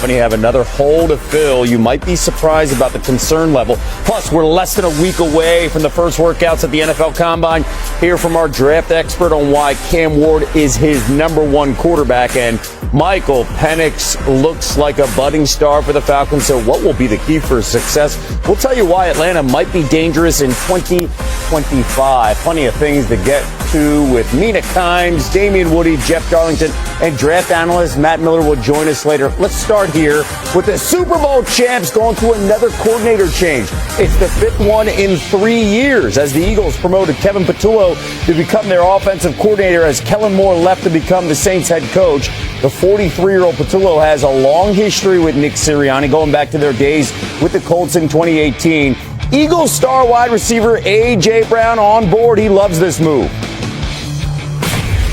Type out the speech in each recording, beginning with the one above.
and you have another hole to fill, you might be surprised about the concern level. Plus, we're less than a week away from the first workouts at the NFL Combine. Hear from our draft expert on why Cam Ward is his number one quarterback, and Michael Penix looks like a budding star for the Falcons. So what will be the key for success? We'll tell you why Atlanta might be dangerous in 2025. Plenty of things to get to with Mina Kimes, Damian Woody, Jeff Darlington, and draft analyst Matt Miller will join us later. Let's start here with the Super Bowl champs going through another coordinator change. It's the fifth one in 3 years as the Eagles promoted Kevin Patullo to become their offensive coordinator as Kellen Moore left to become the Saints head coach. The 43-year-old Patullo has a long history with Nick Sirianni, going back to their days with the Colts in 2018. Eagles star wide receiver A.J. Brown on board. He loves this move.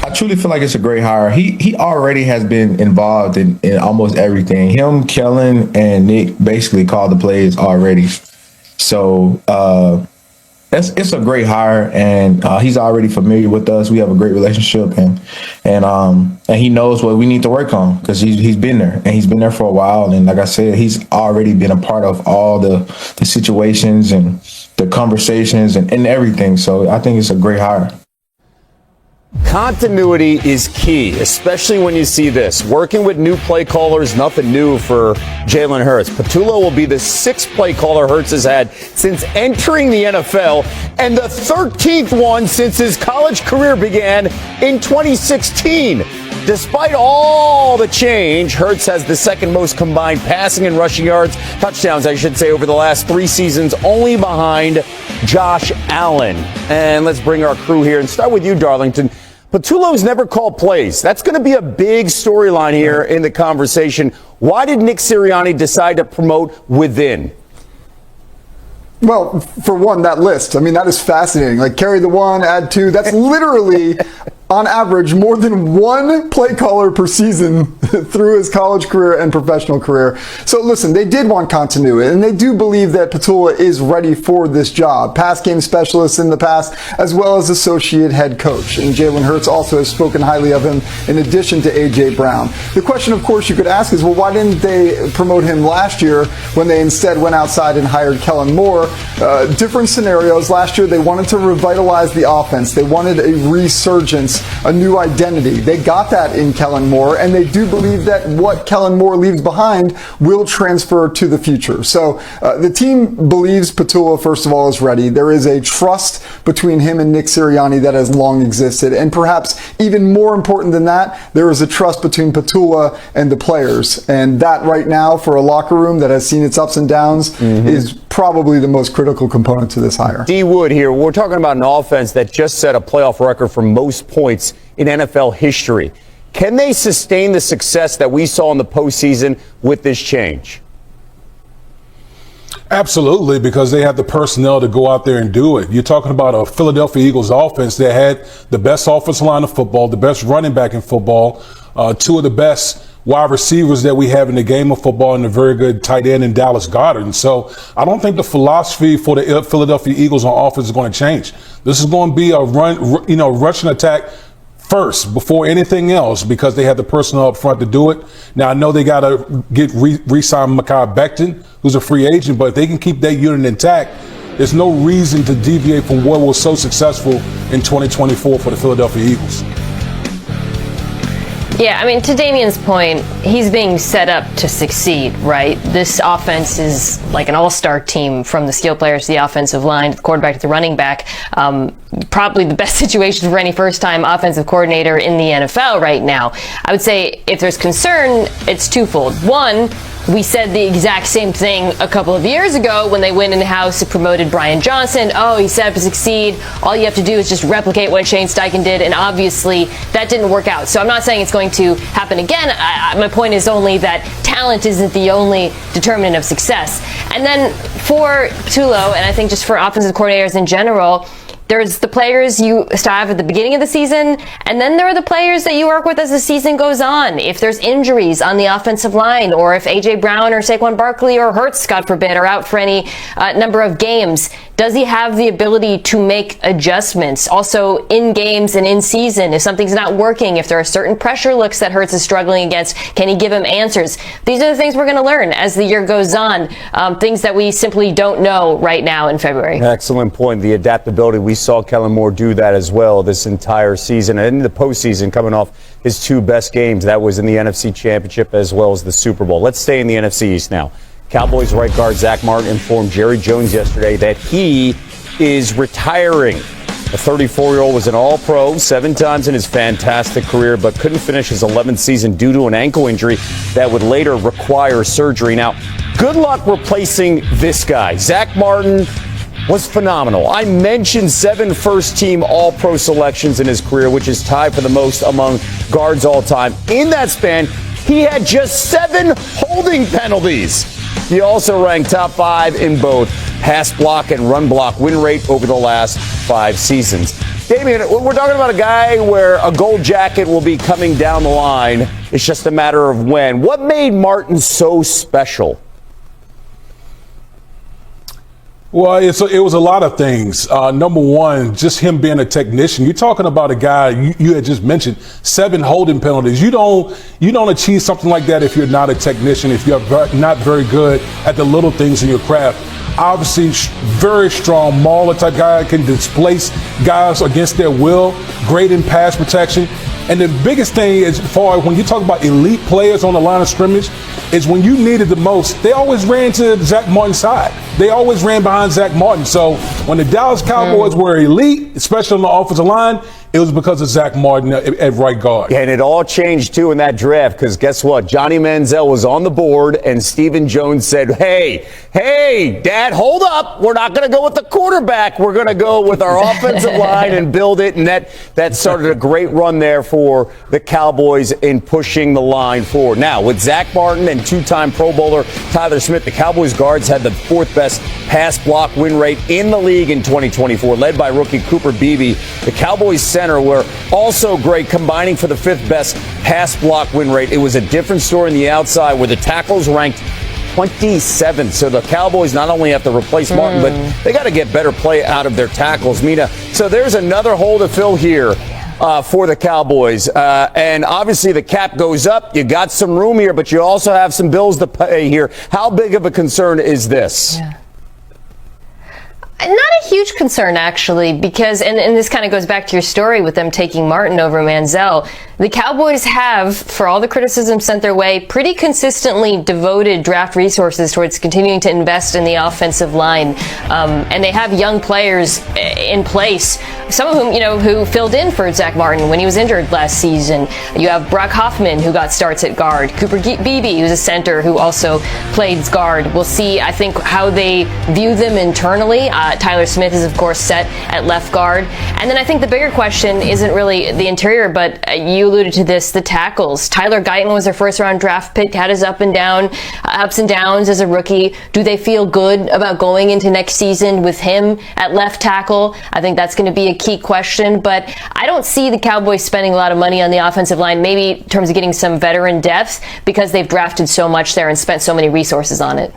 I truly feel like it's a great hire. He already has been involved in almost everything. Him, Kellen, and Nick basically called the plays already. So it's a great hire, and he's already familiar with us. We have a great relationship, and he knows what we need to work on because he's been there, and he's been there for a while. And like I said, he's already been a part of all the situations and the conversations and everything. So I think it's a great hire. Continuity is key, especially when you see this. Working with new play callers, nothing new for Jalen Hurts. Patullo will be the sixth play caller Hurts has had since entering the NFL and the 13th one since his college career began in 2016. Despite all the change, Hurts has the second most combined passing and rushing yards, touchdowns, I should say, over the last 3 seasons, only behind Josh Allen. And let's bring our crew here and start with you, Darlington. Patullo's never called plays. That's going to be a big storyline here in the conversation. Why did Nick Sirianni decide to promote within? Well, for one, that list. I mean, that is fascinating. Like, carry the one, add two. That's literally, on average, more than one play caller per season through his college career and professional career. So, listen, they did want continuity, and they do believe that Patullo is ready for this job. Pass game specialist in the past, as well as associate head coach. And Jalen Hurts also has spoken highly of him in addition to A.J. Brown. The question, of course, you could ask is, well, why didn't they promote him last year when they instead went outside and hired Kellen Moore? Different scenarios. Last year, they wanted to revitalize the offense. They wanted a resurgence, a new identity. They got that in Kellen Moore, and they do believe that what Kellen Moore leaves behind will transfer to the future. So the team believes Patullo, first of all, is ready. There is a trust between him and Nick Sirianni that has long existed. And perhaps even more important than that, there is a trust between Patullo and the players. And that right now, for a locker room that has seen its ups and downs, is probably the most critical component to this hire. D. Wood here. We're talking about an offense that just set a playoff record for most points in NFL history. Can they sustain the success that we saw in the postseason with this change? Absolutely, because they have the personnel to go out there and do it. You're talking about a Philadelphia Eagles offense that had the best offensive line of football, the best running back in football, two of the best wide receivers that we have in the game of football, and a very good tight end in Dallas Goedert. And so I don't think the philosophy for the Philadelphia Eagles on offense is going to change. This is going to be a rushing attack first before anything else because they have the personnel up front to do it. Now, I know they got to get re-sign Mekhi Becton, who's a free agent, but if they can keep that unit intact, there's no reason to deviate from what was so successful in 2024 for the Philadelphia Eagles. Yeah, I mean, to Damian's point, he's being set up to succeed, right? This offense is like an all-star team from the skill players to the offensive line, to the quarterback to the running back. Probably the best situation for any first-time offensive coordinator in the NFL right now. I would say if there's concern, it's twofold. One, we said the exact same thing a couple of years ago when they went in the house and promoted Brian Johnson. Oh, he's set up to succeed. All you have to do is just replicate what Shane Steichen did, and obviously that didn't work out. So I'm not saying it's going to happen again. My point is only that talent isn't the only determinant of success. And then for Patullo, and I think just for offensive coordinators in general, there's the players you have at the beginning of the season, and then there are the players that you work with as the season goes on. If there's injuries on the offensive line, or if A.J. Brown or Saquon Barkley or Hurts, God forbid, are out for any number of games, does he have the ability to make adjustments? Also, in games and in season, if something's not working, if there are certain pressure looks that Hurts is struggling against, can he give him answers? These are the things we're going to learn as the year goes on, things that we simply don't know right now in February. Excellent point. The adaptability. We saw Kellen Moore do that as well this entire season and in the postseason, coming off his two best games. That was in the NFC Championship as well as the Super Bowl. Let's stay in the NFC East now. Cowboys right guard Zack Martin informed Jerry Jones yesterday that he is retiring. The 34-year-old was an All-Pro 7 times in his fantastic career, but couldn't finish his 11th season due to an ankle injury that would later require surgery. Now, good luck replacing this guy. Zack Martin was phenomenal. I mentioned 7 first-team All-Pro selections in his career, which is tied for the most among guards all time. In that span, he had just 7 holding penalties. He also ranked top 5 in both pass block and run block win rate over the last 5 seasons. Damian, we're talking about a guy where a gold jacket will be coming down the line. It's just a matter of when. What made Martin so special? Well, it was a lot of things. Number one, just him being a technician. You're talking about a guy you had just mentioned, 7 holding penalties. You don't achieve something like that if you're not a technician, if you're not very good at the little things in your craft. Obviously, very strong mauler type guy, can displace guys against their will, great in pass protection. And the biggest thing is, far when you talk about elite players on the line of scrimmage, is when you needed the most, they always ran to Zack Martin's side. They always ran behind Zack Martin. So when the Dallas Cowboys were elite, especially on the offensive line, it was because of Zack Martin at right guard. Yeah, and it all changed, too, in that draft, because guess what? Johnny Manziel was on the board, and Stephen Jones said, hey, Dad, hold up. We're not going to go with the quarterback. We're going to go with our offensive line and build it. And that started a great run there for the Cowboys in pushing the line forward. Now, with Zack Martin and 2-time Pro Bowler Tyler Smith, the Cowboys guards had the 4th best pass block win rate in the league in 2024, led by rookie Cooper Beebe. The Cowboys center were also great, combining for the 5th best pass block win rate. It was a different story on the outside where the tackles ranked 27th. So the Cowboys not only have to replace Martin, but they got to get better play out of their tackles. Mina, so there's another hole to fill here for the Cowboys. And obviously the cap goes up. You got some room here, but you also have some bills to pay here. How big of a concern is this? Yeah. Not a huge concern, actually, because, and this kind of goes back to your story with them taking Martin over Manziel. The Cowboys have, for all the criticism sent their way, pretty consistently devoted draft resources towards continuing to invest in the offensive line. And they have young players in place, some of whom, who filled in for Zack Martin when he was injured last season. You have Brock Hoffman, who got starts at guard. Cooper Beebe, who's a center who also played guard. We'll see, I think, how they view them internally. Tyler Smith is, of course, set at left guard. And then I think the bigger question isn't really the interior, but you alluded to this, the tackles. Tyler Guyton was their first-round draft pick, had his ups and downs as a rookie. Do they feel good about going into next season with him at left tackle? I think that's going to be a key question, but I don't see the Cowboys spending a lot of money on the offensive line, maybe in terms of getting some veteran depth, because they've drafted so much there and spent so many resources on it.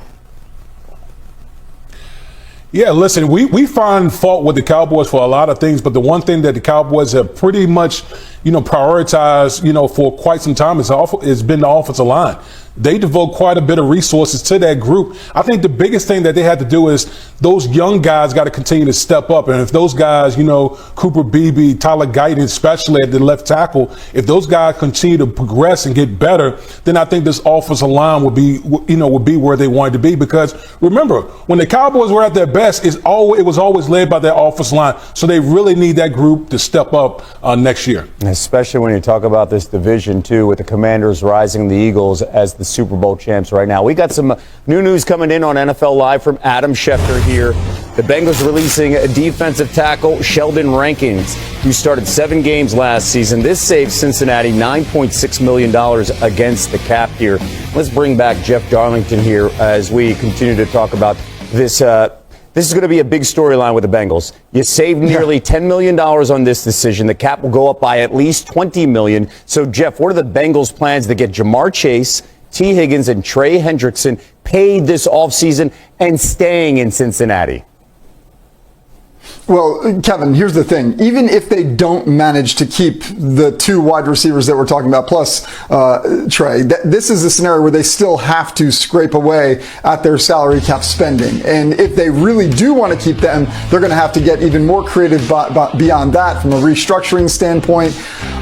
Yeah, listen, we find fault with the Cowboys for a lot of things, but the one thing that the Cowboys have pretty much, prioritized, for quite some time has been the offensive line. They devote quite a bit of resources to that group. I think the biggest thing that they have to do is those young guys got to continue to step up. And if those guys, Cooper Beebe, Tyler Guyton, especially at the left tackle, if those guys continue to progress and get better, then I think this offensive line would be where they wanted to be. Because remember, when the Cowboys were at their best, it was always led by their offensive line. So they really need that group to step up next year. Especially when you talk about this division, too, with the Commanders rising the Eagles as the Super Bowl champs right now. We got some new news coming in on NFL Live from Adam Schefter here. The Bengals releasing a defensive tackle, Sheldon Rankins, who started 7 games last season. This saves Cincinnati $9.6 million against the cap here. Let's bring back Jeff Darlington here as we continue to talk about this This is going to be a big storyline with the Bengals. You saved nearly $10 million on this decision. The cap will go up by at least $20 million. So, Jeff, what are the Bengals' plans to get Jamar Chase, T. Higgins, and Trey Hendrickson paid this offseason and staying in Cincinnati? Well, Kevin, here's the thing. Even if they don't manage to keep the 2 wide receivers that we're talking about, plus Trey, this is a scenario where they still have to scrape away at their salary cap spending. And if they really do want to keep them, they're going to have to get even more creative beyond that from a restructuring standpoint.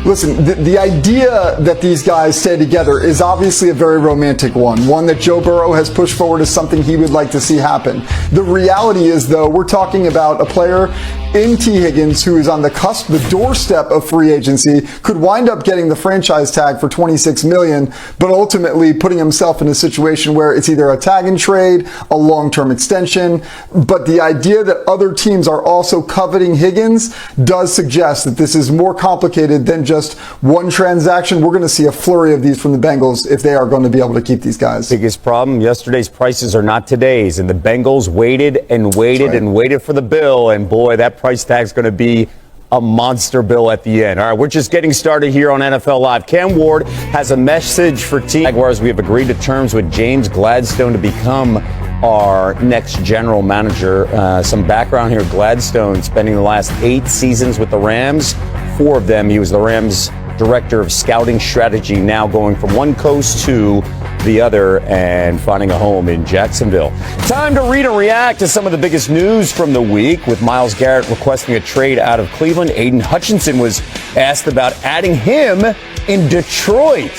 Listen, the idea that these guys stay together is obviously a very romantic one that Joe Burrow has pushed forward as something he would like to see happen. The reality is, though, we're talking about a player in T. Higgins who is on the cusp, the doorstep of free agency, could wind up getting the franchise tag for $26 million, but ultimately putting himself in a situation where it's either a tag and trade, a long-term extension. But the idea that other teams are also coveting Higgins does suggest that this is more complicated than just one transaction. We're going to see a flurry of these from the Bengals if they are going to be able to keep these guys. Biggest problem, yesterday's prices are not today's, and the Bengals waited and waited and waited for the bill, and boy, that price tag's going to be a monster bill at the end. All right, we're just getting started here on NFL Live. Cam Ward has a message for Team Jaguars. We have agreed to terms with James Gladstone to become our next general manager. Some background here. Gladstone spending the last 8 seasons with the Rams. 4 of them, he was the Rams director of scouting strategy, now going from one coast to the other and finding a home in Jacksonville. Time to read and react to some of the biggest news from the week, with Myles Garrett requesting a trade out of Cleveland. Aiden Hutchinson was asked about adding him in Detroit.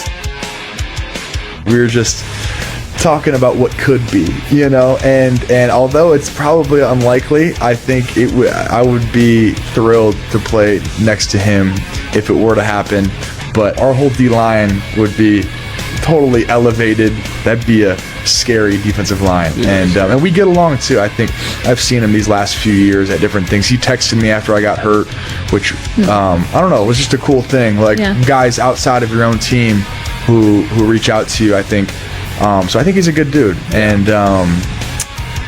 We were just talking about what could be, and although it's probably unlikely, I think I would be thrilled to play next to him if it were to happen. But our whole D-line would be totally elevated. That'd be a scary defensive line. And we get along too. I think I've seen him these last few years at different things. He texted me after I got hurt, which I don't know, it was just a cool thing. Guys outside of your own team who reach out to you, I think. So I think he's a good dude. And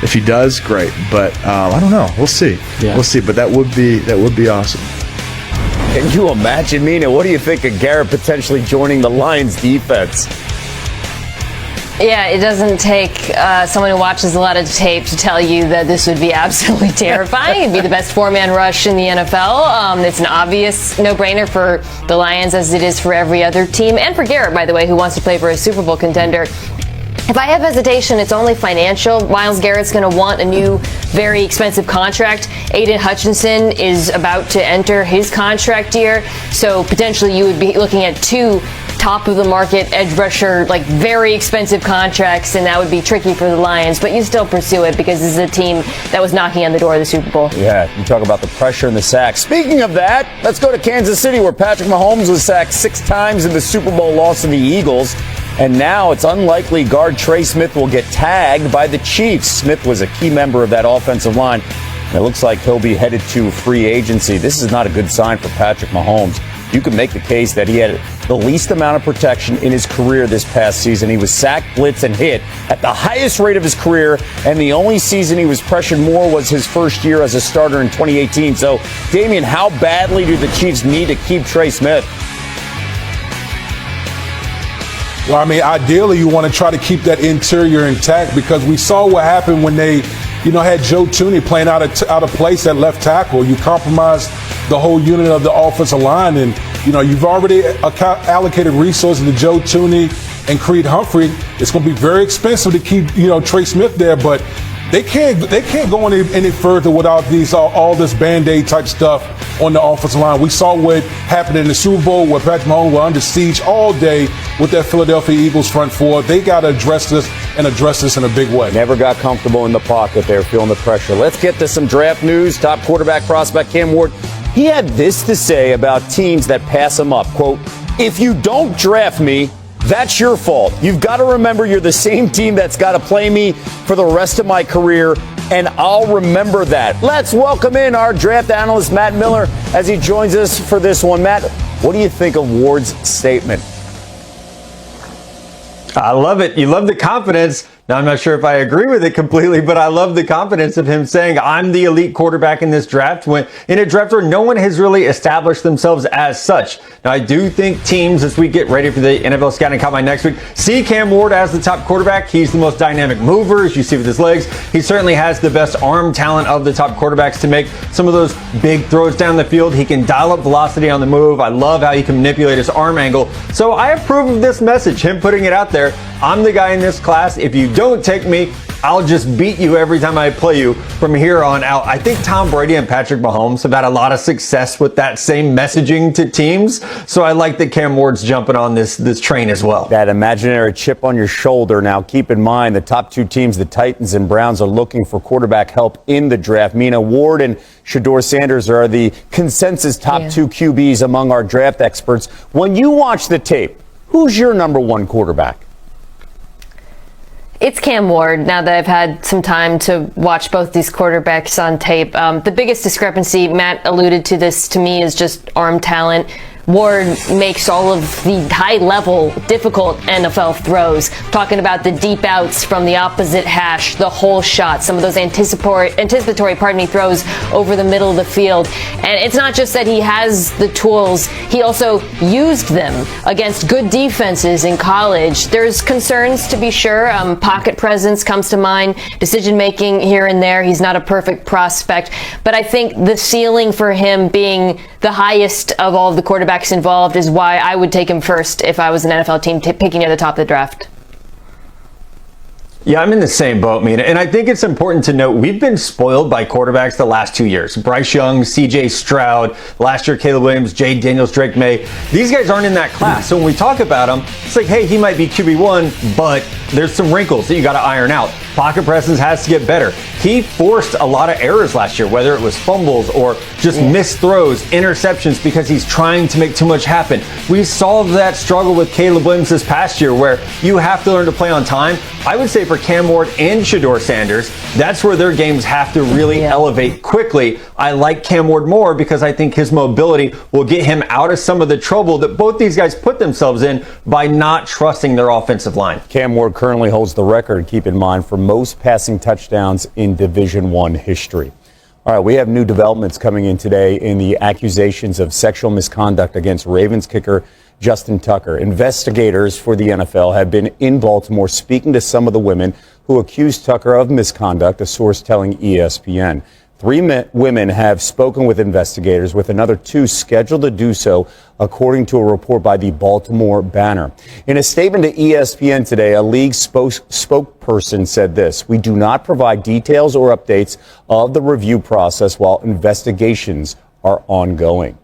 if he does, great. But I don't know. We'll see. Yeah. We'll see. But that would be awesome. Can you imagine, Mina? What do you think of Garrett potentially joining the Lions defense? Yeah, it doesn't take someone who watches a lot of tape to tell you that this would be absolutely terrifying. It'd be the best 4-man rush in the NFL. It's an obvious no-brainer for the Lions, as it is for every other team, and for Garrett, by the way, who wants to play for a Super Bowl contender. If I have hesitation, it's only financial. Myles Garrett's going to want a new, very expensive contract. Aiden Hutchinson is about to enter his contract year, so potentially you would be looking at 2 top-of-the-market edge rusher, very expensive contracts, and that would be tricky for the Lions. But you still pursue it because this is a team that was knocking on the door of the Super Bowl. Yeah, you talk about the pressure and the sacks. Speaking of that, let's go to Kansas City, where Patrick Mahomes was sacked 6 times in the Super Bowl loss to the Eagles. And now it's unlikely guard Trey Smith will get tagged by the Chiefs. Smith was a key member of that offensive line. And it looks like he'll be headed to free agency. This is not a good sign for Patrick Mahomes. You can make the case that he had the least amount of protection in his career this past season. He was sacked, blitzed, and hit at the highest rate of his career, and the only season he was pressured more was his first year as a starter in 2018. So, Damian, how badly do the Chiefs need to keep Trey Smith? Well, I mean, ideally, you want to try to keep that interior intact, because we saw what happened when they, had Joe Thuney playing out of place at left tackle. You compromised the whole unit of the offensive line, and you've already allocated resources to Joe Thuney and Creed Humphrey. It's going to be very expensive to keep Trey Smith there, but they can't go any further without all this Band-Aid type stuff on the offensive line. We saw what happened in the Super Bowl, where Patrick Mahomes were under siege all day with that Philadelphia Eagles front four. They got to address this in a big way. Never got comfortable in the pocket there, feeling the pressure. Let's get to some draft news. Top quarterback prospect Cam Ward, he had this to say about teams that pass him up. Quote, "If you don't draft me, that's your fault. You've got to remember you're the same team that's got to play me for the rest of my career, and I'll remember that." Let's welcome in our draft analyst, Matt Miller, as he joins us for this one. Matt, what do you think of Ward's statement? I love it. You love the confidence. Now, I'm not sure if I agree with it completely, but I love the confidence of him saying, I'm the elite quarterback in this draft, when in a draft where no one has really established themselves as such. Now, I do think teams, as we get ready for the NFL Scouting Combine next week, see Cam Ward as the top quarterback. He's the most dynamic mover, as you see with his legs. He certainly has the best arm talent of the top quarterbacks to make some of those big throws down the field. He can dial up velocity on the move. I love how he can manipulate his arm angle. So I approve of this message, him putting it out there. I'm the guy in this class. If you don't take me, I'll just beat you every time I play you from here on out. I think Tom Brady and Patrick Mahomes have had a lot of success with that same messaging to teams. So I like that Cam Ward's jumping on this train as well. That imaginary chip on your shoulder. Now, keep in mind, the top two teams, the Titans and Browns, are looking for quarterback help in the draft. Mina, Ward and Shedeur Sanders are the consensus top two QBs among our draft experts. When you watch the tape, who's your number one quarterback? It's Cam Ward, now that I've had some time to watch both these quarterbacks on tape. The biggest discrepancy, Matt alluded to this to me, is just arm talent. Ward makes all of the high-level, difficult NFL throws. Talking about the deep outs from the opposite hash, the hole shot, some of those anticipatory throws over the middle of the field. And it's not just that he has the tools, he also used them against good defenses in college. There's concerns, to be sure. Pocket presence comes to mind, decision-making here and there. He's not a perfect prospect. But I think the ceiling for him being the highest of all of the quarterbacks involved is why I would take him first if I was an NFL team picking at the top of the draft. Yeah, I'm in the same boat, Mina. And I think it's important to note we've been spoiled by quarterbacks the last 2 years. Bryce Young, CJ Stroud, last year Caleb Williams, Jay Daniels, Drake May. These guys aren't in that class. So when we talk about them, it's like, hey, he might be QB1, but there's some wrinkles that you got to iron out. Pocket presence has to get better. He forced a lot of errors last year, whether it was fumbles or just missed throws, interceptions, because he's trying to make too much happen. We saw that struggle with Caleb Williams this past year, where you have to learn to play on time. I would say for Cam Ward and Shedeur Sanders, that's where their games have to really elevate quickly. I like Cam Ward more because I think his mobility will get him out of some of the trouble that both these guys put themselves in by not trusting their offensive line. Cam Ward currently holds the record, keep in mind, for most passing touchdowns in Division I history. All right, we have new developments coming in today in the accusations of sexual misconduct against Ravens kicker Justin Tucker. Investigators for the NFL have been in Baltimore speaking to some of the women who accused Tucker of misconduct, a source telling ESPN. 3 women have spoken with investigators, with another 2 scheduled to do so, according to a report by the Baltimore Banner. In a statement to ESPN today, a league spokesperson said this: "We do not provide details or updates of the review process while investigations are ongoing."